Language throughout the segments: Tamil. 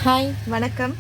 ஹாய் வணக்கம்.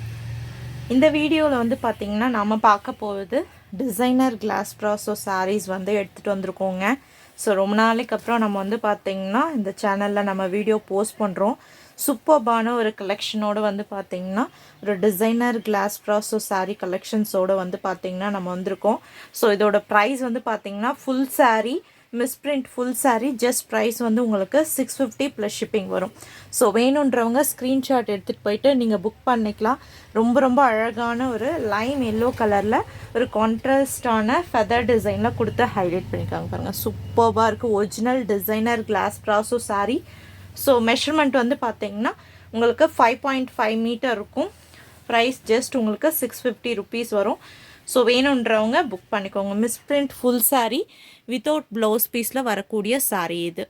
இந்த வீடியோவில் வந்து பார்த்திங்கன்னா நாம் பார்க்க போகிறது டிசைனர் கிளாஸ் ப்ராஸோ சாரீஸ் வந்து எடுத்துகிட்டு வந்திருக்கோங்க. ஸோ ரொம்ப நாளைக்கு அப்புறம் நம்ம வந்து பார்த்திங்கன்னா இந்த சேனலில் நம்ம வீடியோ போஸ்ட் பண்ணுறோம். சூப்பர்பான ஒரு கலெக்ஷனோடு வந்து பார்த்திங்கன்னா ஒரு டிசைனர் கிளாஸ் ப்ராஸோ சாரீ கலெக்ஷன்ஸோடு வந்து பார்த்திங்கன்னா நம்ம வந்திருக்கோம். ஸோ இதோட ப்ரைஸ் வந்து பார்த்திங்கன்னா full saree misprint full saree just price வந்து உங்களுக்கு 650 ப்ளஸ் ஷிப்பிங் வரும். ஸோ வேணுன்றவங்க ஸ்க்ரீன்ஷாட் எடுத்துகிட்டு போயிட்டு நீங்கள் புக் பண்ணிக்கலாம். ரொம்ப ரொம்ப அழகான ஒரு லைம் எல்லோ கலரில் ஒரு கான்ட்ராஸ்டான ஃபெதர் டிசைனில் கொடுத்து ஹைலைட் பண்ணியிருக்காங்க பாருங்கள். சூப்பராக இருக்குது. Original designer glass brasso sari. So measurement வந்து பார்த்தீங்கன்னா உங்களுக்கு 5.5 மீட்டர் இருக்கும். ப்ரைஸ் ஜஸ்ட் உங்களுக்கு 650 ருபீஸ் வரும். ஸோ வேணுன்றவங்க புக் பண்ணிக்கோங்க. Misprint full sari without blouse பீஸில் வரக்கூடிய சாரீ இது.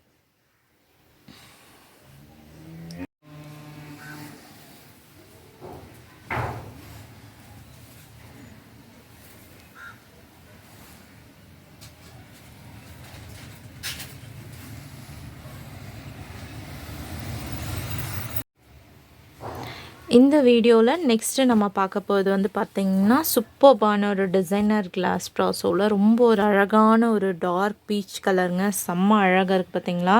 இந்த வீடியோவில் நெக்ஸ்ட்டு நம்ம பார்க்க போகிறது வந்து பார்த்திங்கன்னா சூப்பர்பான ஒரு டிசைனர் கிளாஸ் ப்ராஸோவில் ரொம்ப ஒரு அழகான ஒரு டார்க் பீச் கலருங்க. செம்ம அழகாக இருக்குது பார்த்திங்களா.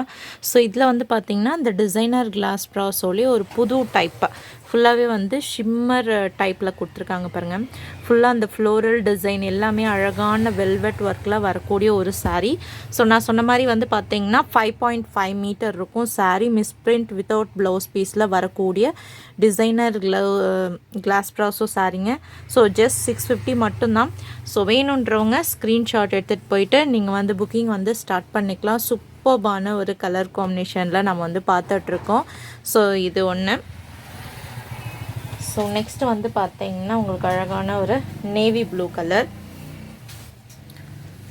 ஸோ இதில் வந்து பார்த்திங்கன்னா இந்த டிசைனர் கிளாஸ் ப்ராஸோலேயே ஒரு புது டைப்பு ஃபுல்லாகவே வந்து ஷிம்மர் டைப்பில் கொடுத்துருக்காங்க பாருங்கள். ஃபுல்லாக அந்த ஃப்ளோரல் டிசைன் எல்லாமே அழகான வெல்வெட் ஒர்க்கில் வரக்கூடிய ஒரு சாரீ. ஸோ நான் சொன்ன மாதிரி வந்து பார்த்திங்கன்னா 5.5 மீட்டர் இருக்கும் சாரீ. மிஸ்பிரிண்ட் வித்தவுட் ப்ளவுஸ் பீஸில் வரக்கூடிய டிசைனர் கிளாஸ் ப்ராஸோ சாரீங்க. ஸோ ஜஸ்ட் 650 மட்டும்தான். ஸோ வேணுன்றவங்க ஸ்க்ரீன்ஷாட் எடுத்துகிட்டு போயிட்டு நீங்கள் வந்து புக்கிங் வந்து ஸ்டார்ட் பண்ணிக்கலாம். சூப்பர்பான ஒரு கலர் காம்பினேஷனில் நம்ம வந்து பார்த்துட்ருக்கோம். ஸோ இது ஒன்று. ஸோ நெக்ஸ்ட்டு வந்து பார்த்தீங்கன்னா உங்களுக்கு அழகான ஒரு நேவி ப்ளூ கலர்,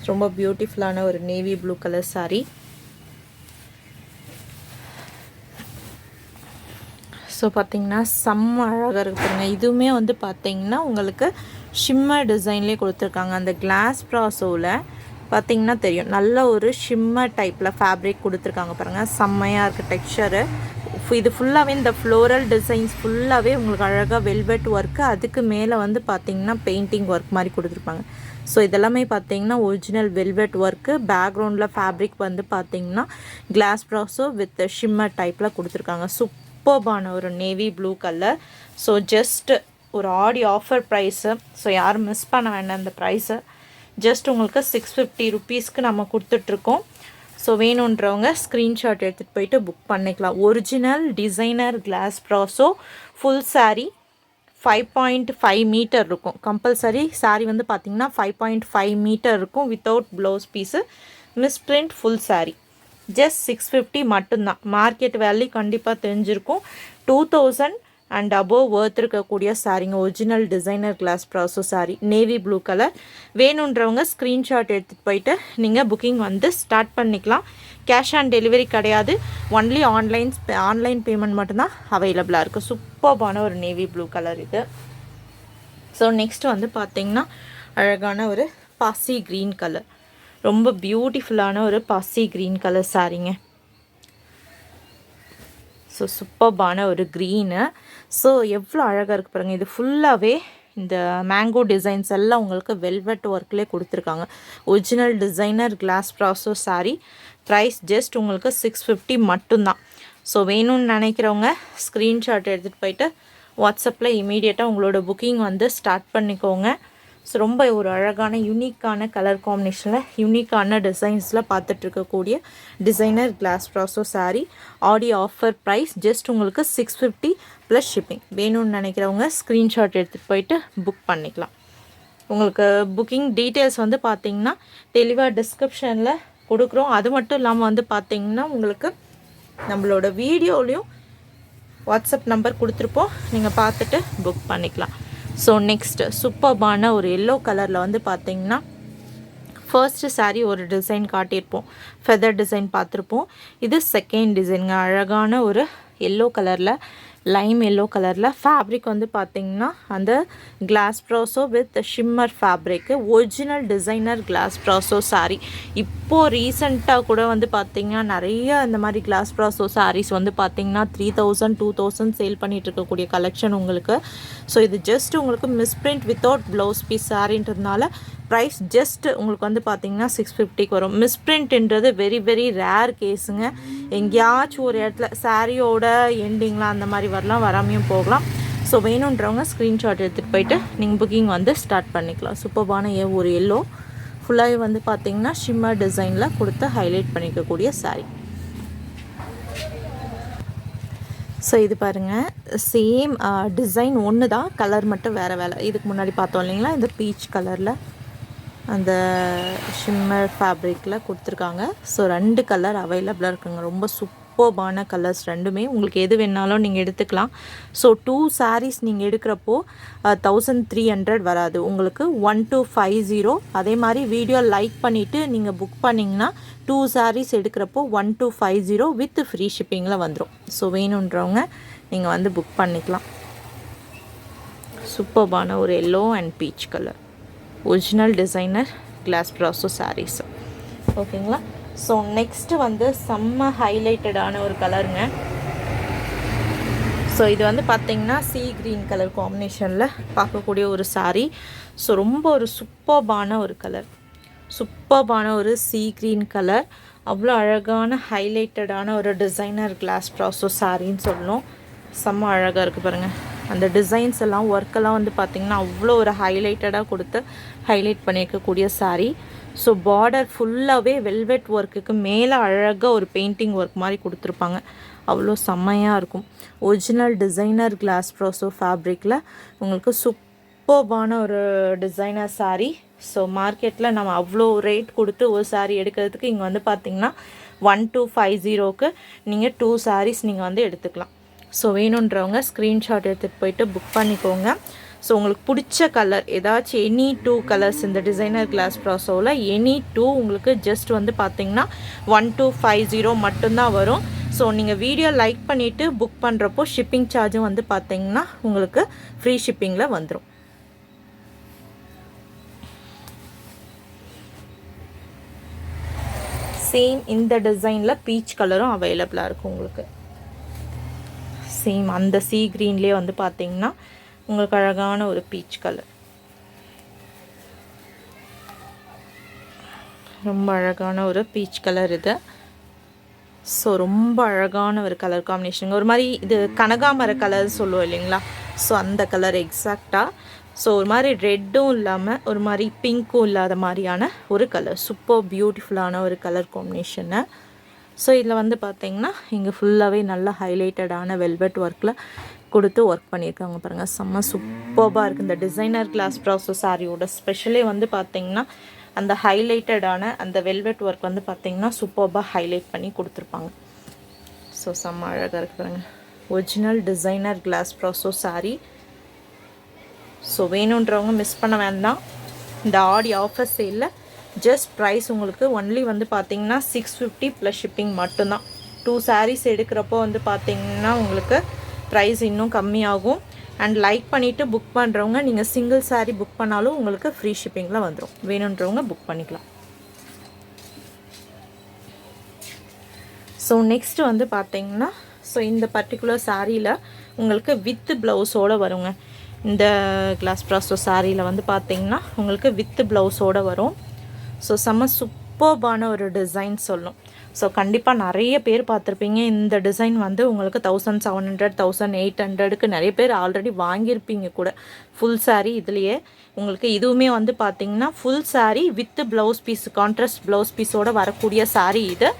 ரொம்ப பியூட்டிஃபுல்லான ஒரு navy blue colour sari. So பார்த்திங்கன்னா செம்ம அழகாக இருக்குங்க. இதுவுமே வந்து பார்த்திங்கன்னா உங்களுக்கு ஷிம்மர் டிசைன்லேயே கொடுத்துருக்காங்க. அந்த கிளாஸ் ப்ராஸோவில் பார்த்திங்கன்னா தெரியும், நல்ல ஒரு ஷிம்மர் டைப்பில் ஃபேப்ரிக் கொடுத்துருக்காங்க பாருங்கள். செம்மையாக இருக்குது டெக்ஸ்சரு. இது ஃபுல்லாகவே இந்த ஃப்ளோரல் டிசைன்ஸ் ஃபுல்லாகவே உங்களுக்கு அழகாக வெல்வெட் ஒர்க்கு, அதுக்கு மேலே வந்து பார்த்திங்கன்னா பெயிண்டிங் ஒர்க் மாதிரி கொடுத்துருப்பாங்க. ஸோ இதெல்லாமே பார்த்திங்கன்னா ஒரிஜினல் வெல்வெட் ஒர்க்கு. பேக்ரவுண்டில் ஃபேப்ரிக் வந்து பார்த்திங்கன்னா கிளாஸ் ப்ராஸோ வித் ஷிம்மர் டைப்பில் கொடுத்துருக்காங்க. சூப்பர்பான ஒரு navy blue colour. So just ஒரு ஆடி ஆஃபர் ப்ரைஸு. ஸோ யாரும் மிஸ் பண்ண வேண்டாம் இந்த ப்ரைஸை. ஜஸ்ட் உங்களுக்கு 650 ருபீஸ்க்கு நம்ம கொடுத்துட்ருக்கோம். ஸோ வேணுன்றவங்க ஸ்க்ரீன்ஷாட் எடுத்துகிட்டு போயிட்டு புக் பண்ணிக்கலாம். Original designer glass brasso full saree 5.5 metre இருக்கும். கம்பல்சரி சாரீ வந்து பார்த்திங்கன்னா 5.5 மீட்டர் இருக்கும் without blouse piece. Misprint full saree just 650 மட்டும்தான். மார்க்கெட் வேல்யூ கண்டிப்பாக தெரிஞ்சிருக்கும். 2000 அண்ட் அபோவ் ஒர்த் இருக்கக்கூடிய சாரீங்க. Original designer glass brasso sari navy blue colour. வேணுன்றவங்க ஸ்க்ரீன்ஷாட் எடுத்துகிட்டு போயிட்டு நீங்கள் புக்கிங் வந்து ஸ்டார்ட் பண்ணிக்கலாம். கேஷ் ஆன் டெலிவரி கிடையாது. ஒன்லி ஆன்லைன் பேமெண்ட் மட்டும்தான் அவைலபிளாக இருக்குது. சூப்பர்பான ஒரு நேவி ப்ளூ கலர் இது. ஸோ நெக்ஸ்ட் வந்து பார்த்திங்கன்னா அழகான ஒரு பாசி க்ரீன் கலர், ரொம்ப பியூட்டிஃபுல்லான ஒரு பாசி க்ரீன் கலர் சாரீங்க. ஸோ சூப்பர்பான ஒரு க்ரீனு. ஸோ எவ்வளோ அழகாக இருக்குது பாருங்கள். இது ஃபுல்லாகவே இந்த மேங்கோ டிசைன்ஸ் எல்லாம் உங்களுக்கு வெல்வெட் ஒர்க்லேயே கொடுத்துருக்காங்க. Original designer glass brasso sari. Price just உங்களுக்கு 650 மட்டும்தான். ஸோ வேணும்னு நினைக்கிறவங்க ஸ்க்ரீன்ஷாட் எடுத்துகிட்டு போயிட்டு வாட்ஸ்அப்பில் இமீடியட்டாக உங்களோட புக்கிங் வந்து ஸ்டார்ட் பண்ணிக்கோங்க. ஸோ ரொம்ப ஒரு அழகான யூனிக்கான கலர் காம்பினேஷனில் யூனிக்கான டிசைன்ஸில் பார்த்துட்ருக்கக்கூடிய டிசைனர் கிளாஸ் ப்ராஸோ சாரீ. ஆடி ஆஃபர் ப்ரைஸ் ஜஸ்ட் உங்களுக்கு 650 ப்ளஸ் ஷிப்பிங். வேணும்னு நினைக்கிறவங்க ஸ்க்ரீன்ஷாட் எடுத்துகிட்டு போயிட்டு புக் பண்ணிக்கலாம். உங்களுக்கு புக்கிங் டீட்டெயில்ஸ் வந்து பார்த்திங்கன்னா தெளிவாக டிஸ்கிரிப்ஷனில் கொடுக்குறோம். அது மட்டும் இல்லாமல் வந்து பார்த்திங்கன்னா உங்களுக்கு நம்மளோட வீடியோலையும் வாட்ஸ்அப் நம்பர் கொடுத்துருப்போம். நீங்கள் பார்த்துட்டு புக் பண்ணிக்கலாம். ஸோ நெக்ஸ்ட்டு சூப்பர்பான ஒரு எல்லோ கலரில் வந்து பார்த்திங்கன்னா ஃபர்ஸ்ட்டு சாரீ ஒரு டிசைன் காட்டியிருப்போம், ஃபெதர் டிசைன் பார்த்துருப்போம். இது செகண்ட் டிசைனுங்க. அழகான ஒரு எல்லோ கலரில் லைம் எல்லோ கலரில். ஃபேப்ரிக் வந்து பார்த்திங்கன்னா அந்த glass brasso with shimmer fabric. Original designer glass brasso saree. இப்போது ரீசெண்டாக கூட வந்து பார்த்திங்கன்னா நிறைய இந்த மாதிரி கிளாஸ் ப்ராஸோ சாரீஸ் வந்து பார்த்திங்கன்னா 3000 2000 சேல் பண்ணிகிட்டு இருக்கக்கூடிய கலெக்ஷன் உங்களுக்கு. ஸோ இது ஜஸ்ட் உங்களுக்கு மிஸ்பிரிண்ட் வித்தவுட் ப்ளவுஸ் பீஸ் சாரின்றதுனால ப்ரைஸ் ஜஸ்ட் உங்களுக்கு வந்து பார்த்திங்கன்னா 650க்கு வரும். மிஸ்பிரிண்ட்ன்றது வெரி வெரி ரேர் கேஸுங்க. எங்கேயாச்சும் ஒரு இடத்துல சாரியோட எண்டிங்லாம் அந்த மாதிரி வரலாம், வராமையும் போகலாம். ஸோ வேணுன்றவங்க ஸ்க்ரீன்ஷாட் எடுத்துகிட்டு போயிட்டு நீங்கள் புக்கிங் வந்து ஸ்டார்ட் பண்ணிக்கலாம். சூப்பர்பான ஒரு எல்லோ ஃபுல்லாகவே வந்து பார்த்திங்கன்னா ஷிம்மர் டிசைனில் கொடுத்து ஹைலைட் பண்ணிக்கக்கூடிய சாரீ. ஸோ இது பாருங்கள், சேம் டிசைன் ஒன்று தான், கலர் மட்டும் வேறு வேலை. இதுக்கு முன்னாடி பார்த்தோம் இல்லைங்களா, இந்த பீச் கலரில் அந்த ஷிம்மர் ஃபேப்ரிக்கில் கொடுத்துருக்காங்க. ஸோ 2 கலர் அவைலபிளாக இருக்குங்க. ரொம்ப சூப்பர்பான கலர்ஸ் ரெண்டுமே. உங்களுக்கு எது வேணாலும் நீங்கள் எடுத்துக்கலாம். ஸோ 2 sarees நீங்கள் எடுக்கிறப்போ 1300 வராது உங்களுக்கு, 1250. அதே மாதிரி வீடியோ லைக் பண்ணிவிட்டு நீங்கள் புக் பண்ணிங்கன்னா 2 sarees எடுக்கிறப்போ 1250 வித் ஃப்ரீ ஷிப்பிங்கில் வந்துடும். ஸோ வேணுன்றவங்க நீங்கள் வந்து புக் பண்ணிக்கலாம். சூப்பர்பான ஒரு yellow and peach colour original designer glass brasso sarees. ஓகேங்களா. ஸோ நெக்ஸ்ட்டு வந்து செம்ம ஹைலைட்டடான ஒரு கலருங்க. ஸோ இது வந்து பார்த்திங்கன்னா சீ க்ரீன் கலர் காம்பினேஷனில் பார்க்கக்கூடிய ஒரு சாரீ. ஸோ ரொம்ப ஒரு சூப்பர்பான ஒரு கலர், சூப்பர்பான ஒரு சீ க்ரீன் கலர். அவ்வளோ அழகான ஹைலைட்டடான ஒரு டிசைனர் கிளாஸ் ப்ராஸோ சாரின்னு சொல்லணும். செம்ம அழகாக இருக்குது பாருங்கள். அந்த டிசைன்ஸ் எல்லாம் ஒர்க்கெல்லாம் வந்து பார்த்திங்கன்னா அவ்வளோ ஒரு ஹைலைட்டடாக கொடுத்து ஹைலைட் பண்ணியிருக்கக்கூடிய சாரீ. ஸோ பார்டர் ஃபுல்லாகவே வெல்வெட் ஒர்க்குக்கு மேலே அழகாக ஒரு பெயிண்டிங் ஒர்க் மாதிரி கொடுத்துருப்பாங்க. அவ்வளோ செம்மையாக இருக்கும். ஒரிஜினல் டிசைனர் கிளாஸ் ப்ராஸோ ஃபேப்ரிக்கில் உங்களுக்கு சூப்பர்பான ஒரு டிசைனர் சாரீ. ஸோ மார்க்கெட்டில் நம்ம அவ்வளோ ரேட் கொடுத்து ஒரு சாரீ எடுக்கிறதுக்கு இங்கே வந்து பார்த்திங்கன்னா 1250க்கு நீங்கள் 2 sarees நீங்கள் வந்து எடுத்துக்கலாம். ஸோ வேணுன்றவங்க ஸ்க்ரீன்ஷாட் எடுத்துகிட்டு போயிட்டு புக் பண்ணிக்கோங்க. ஸோ உங்களுக்கு பிடிச்ச கலர் ஏதாச்சும் எனி 2 கலர்ஸ் இந்த டிசைனர் கிளாஸ் ப்ராஸோவில் எனி 2 உங்களுக்கு ஜஸ்ட் வந்து பார்த்திங்கன்னா 1250 மட்டும்தான் வரும். ஸோ நீங்கள் வீடியோ லைக் பண்ணிவிட்டு புக் பண்ணுறப்போ ஷிப்பிங் சார்ஜும் வந்து பார்த்திங்கன்னா உங்களுக்கு ஃப்ரீ ஷிப்பிங்கில் வந்துடும். சேம் இந்த டிசைனில் பீச் கலரும் அவைலபிளாக இருக்கும் உங்களுக்கு. சேம் அந்த சீ க்ரீன்லேயே வந்து பார்த்திங்கன்னா உங்களுக்கு அழகான ஒரு பீச் கலர், ரொம்ப அழகான ஒரு பீச் கலர் இது. ஸோ ரொம்ப அழகான ஒரு கலர் காம்பினேஷன். ஒரு மாதிரி இது கனகாமர கலர் சொல்லுவோம் இல்லைங்களா, ஸோ அந்த கலர் எக்ஸாக்டாக. ஸோ ஒரு மாதிரி ரெட்டும் இல்லாமல் ஒரு மாதிரி பிங்க்கும் இல்லாத மாதிரியான ஒரு கலர், சூப்பர் பியூட்டிஃபுல்லான ஒரு கலர் காம்பினேஷனு. ஸோ இதில் வந்து பார்த்திங்கன்னா இங்கே ஃபுல்லாகவே நல்லா ஹைலைட்டடான வெல்வெட் ஒர்க்கில் கொடுத்து ஒர்க் பண்ணியிருக்காங்க பாருங்கள். செம்ம சூப்பர்பாக இருக்குது. இந்த டிசைனர் கிளாஸ் ப்ராஸோ சாரியோட ஸ்பெஷலே வந்து பார்த்திங்கன்னா அந்த ஹைலைட்டடான அந்த வெல்வெட் ஒர்க் வந்து பார்த்திங்கன்னா சூப்பர்பாக ஹைலைட் பண்ணி கொடுத்துருப்பாங்க. ஸோ செம்ம அழகாக இருக்குது பாருங்கள். Original designer glass brasso sari. So வேணுன்றவங்க மிஸ் பண்ண வேண்டாம். இந்த ஆடி ஆஃபர் சேலில் ஜஸ்ட் ப்ரைஸ் உங்களுக்கு ஒன்லி வந்து பார்த்திங்கன்னா 650 ப்ளஸ் ஷிப்பிங் மட்டும்தான். 2 sarees எடுக்கிறப்போ வந்து பார்த்திங்கன்னா உங்களுக்கு ப்ரைஸ் இன்னும் கம்மியாகும். அண்ட் லைக் பண்ணிவிட்டு புக் பண்ணுறவங்க நீங்கள் சிங்கிள் saree புக் பண்ணாலும் உங்களுக்கு ஃப்ரீ ஷிப்பிங்கில் வந்துடும். வேணுன்றவங்க புக் பண்ணிக்கலாம். ஸோ நெக்ஸ்ட்டு வந்து பார்த்திங்கன்னா ஸோ இந்த பர்டிகுலர் சாரியில் உங்களுக்கு வித் ப்ளவுஸோடு வருங்க. இந்த கிளாஸ் ப்ராஸோ சாரியில் வந்து பார்த்திங்கன்னா உங்களுக்கு வித் ப்ளவுஸோடு வரும். ஸோ செம்ம சூப்பர்பான ஒரு டிசைன் சொல்லணும். ஸோ கண்டிப்பாக நிறைய பேர் பார்த்துருப்பீங்க. இந்த டிசைன் வந்து உங்களுக்கு 1700 1800க்கு நிறைய பேர் ஆல்ரெடி வாங்கியிருப்பீங்க கூட. ஃபுல் saree இதுலேயே உங்களுக்கு இதுவுமே வந்து பார்த்திங்கன்னா full saree with blouse piece, contrast blouse பீஸோடு வரக்கூடிய saree இது.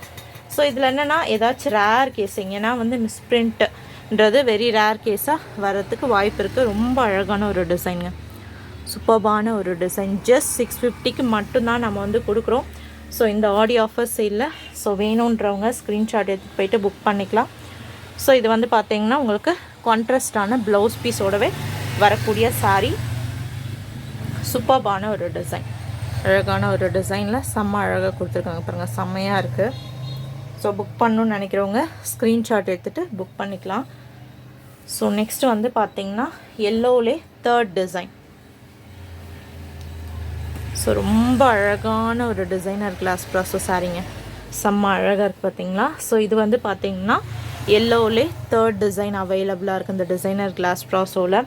ஸோ இதில் என்னென்னா ஏதாச்சும் ரேர் கேஸ் ஏன்னா வந்து மிஸ்பிரிண்ட்ன்றது வெரி ரேர் கேஸாக வர்றதுக்கு வாய்ப்பு இருக்குது. ரொம்ப அழகான ஒரு டிசைனுங்க, சூப்பர்பான ஒரு டிசைன். ஜஸ்ட் 650க்கு மட்டும்தான் நம்ம வந்து கொடுக்குறோம். ஸோ இந்த ஆடி ஆஃபர் சேலில் ஸோ வேணுன்றவங்க ஸ்க்ரீன்ஷாட் எடுத்துகிட்டு போயிட்டு புக் பண்ணிக்கலாம். ஸோ இது வந்து பார்த்திங்கன்னா உங்களுக்கு கான்ட்ராஸ்டான ப்ளவுஸ் பீஸோடவே வரக்கூடிய saree. சூப்பர்பான ஒரு டிசைன், அழகான ஒரு டிசைனில் செம்ம அழகாக கொடுத்துருக்காங்க பாருங்கள், செம்மையாக இருக்குது. ஸோ புக் பண்ணணுன்னு நினைக்கிறவங்க ஸ்க்ரீன்ஷாட் எடுத்துகிட்டு புக் பண்ணிக்கலாம். ஸோ நெக்ஸ்ட் வந்து பார்த்திங்கன்னா எல்லோலே தேர்ட் டிசைன். ஸோ ரொம்ப அழகான ஒரு டிசைனர் கிளாஸ் ப்ராஸோ சாரீங்க, செம்ம அழகாக இருக்குது பார்த்தீங்களா. ஸோ இது வந்து பார்த்திங்கன்னா எல்லோலே தேர்ட் டிசைன் அவைலபிளாக இருக்குது இந்த டிசைனர் கிளாஸ் ப்ராஸோவில்.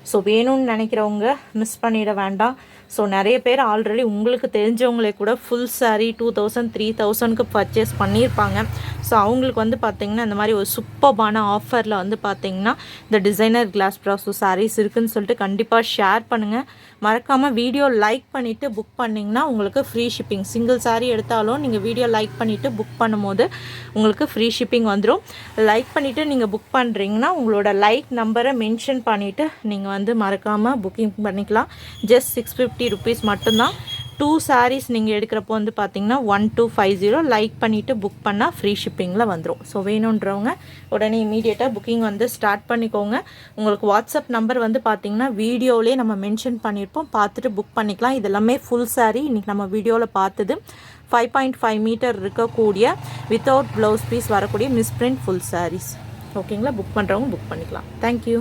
ஸோ வேணும்னு நினைக்கிறவங்க மிஸ் பண்ணிட வேண்டாம். ஸோ நிறைய பேர் ஆல்ரெடி உங்களுக்கு தெரிஞ்சவங்களே கூட ஃபுல் சாரீ 2000 3000க்கு பர்ச்சேஸ் பண்ணியிருப்பாங்க. ஸோ அவங்களுக்கு வந்து பார்த்திங்கன்னா இந்த மாதிரி ஒரு சூப்பர்பான ஆஃபரில் வந்து பார்த்திங்கன்னா இந்த டிசைனர் கிளாஸ் ப்ராஸோ சாரீஸ் இருக்குதுன்னு சொல்லிட்டு கண்டிப்பாக ஷேர் பண்ணுங்கள். மறக்காமல் வீடியோ லைக் பண்ணிவிட்டு புக் பண்ணிங்கன்னா உங்களுக்கு ஃப்ரீ ஷிப்பிங். சிங்கிள் சாரீ எடுத்தாலும் நீங்கள் வீடியோ லைக் பண்ணிவிட்டு புக் பண்ணும்போது உங்களுக்கு ஃப்ரீ ஷிப்பிங் வந்துடும். லைக் பண்ணிவிட்டு நீங்கள் புக் பண்ணுறீங்கன்னா உங்களோட லைக் நம்பரை மென்ஷன் பண்ணிவிட்டு நீங்கள் வந்து மறக்காமல் புக்கிங் பண்ணிக்கலாம். ஜஸ்ட் 650 rupees மட்டும்தான். 2 sarees நீங்கள் எடுக்கிறப்போ வந்து பார்த்தீங்கன்னா 1250 லைக் பண்ணிவிட்டு புக் பண்ணால் ஃப்ரீ ஷிப்பிங்கில் வந்துடும். ஸோ வேணுன்றவங்க உடனே இமீடியட்டாக புக்கிங் வந்து ஸ்டார்ட் பண்ணிக்கோங்க. உங்களுக்கு வாட்ஸ்அப் நம்பர் வந்து பார்த்தீங்கன்னா வீடியோவிலே நம்ம மென்ஷன் பண்ணியிருப்போம், பார்த்துட்டு புக் பண்ணிக்கலாம். இதெல்லாமே ஃபுல் சாரீ இன்றைக்கி நம்ம வீடியோவில் பார்த்தது 5.5 மீட்டர் இருக்கக்கூடிய வித்தவுட் ப்ளவுஸ் பீஸ் வரக்கூடிய மிஸ்பிரிண்ட் ஃபுல் சாரீஸ். ஓகேங்களா, புக் பண்ணுறவங்க புக் பண்ணிக்கலாம். தேங்க்யூ.